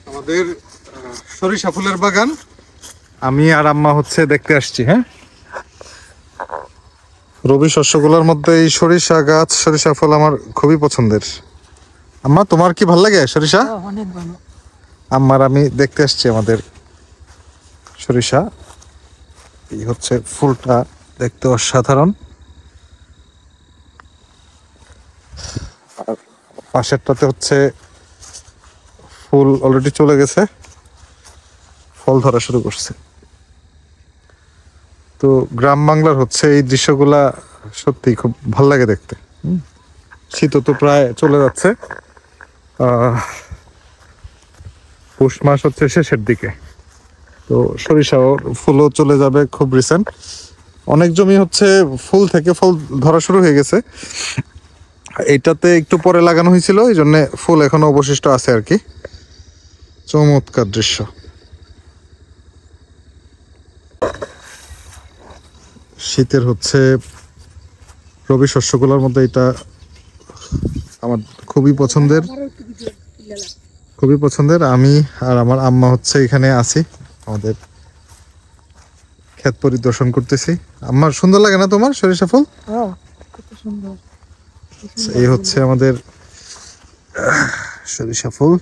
আমাদের সরিষা ফুলের বাগান আমি আর আম্মা হচ্ছে দেখতে আসছি। হ্যাঁ, রবি শস্যগুলোর মধ্যে এই সরিষা গাছ, সরিষা ফুল আমার খুবই পছন্দের। আম্মা, তোমার কি ভাল লাগে সরিষা? অনেক ভালো। আম্মার আমি দেখতে আসছি আমাদের সরিষা। এই হচ্ছে ফুলটা, দেখতে অসাধারণ। আর পাশেরটাতে হচ্ছে ফুল অলরেডি চলে গেছে, ফল ধরা শুরু করছে। তো গ্রাম বাংলার হচ্ছে এই দৃশ্যগুলা সত্যি খুব ভাল লাগে দেখতে। শীত তো প্রায় চলে যাচ্ছে, পৌষ মাস হচ্ছে শেষের দিকে, তো সরিষাও ফুলও চলে যাবে খুব রিসেন্ট। অনেক জমি হচ্ছে ফুল থেকে ফল ধরা শুরু হয়ে গেছে। এইটাতে একটু পরে লাগানো হয়েছিল, এই জন্য ফুল এখনো অবশিষ্ট আছে আর কি। চমৎকার দৃশ্য। শীতের হচ্ছে রবি শস্যগুলোর মধ্যে এটা আমার খুবই পছন্দের, খুবই পছন্দের। আমি আর আমার আম্মা হচ্ছে এখানে আছি, আমাদের ক্ষেত পরিদর্শন করতেছি। আম্মার সুন্দর লাগে না তোমার সরিষা ফুল? কত সুন্দর। এই হচ্ছে আমাদের সরিষা ফুল।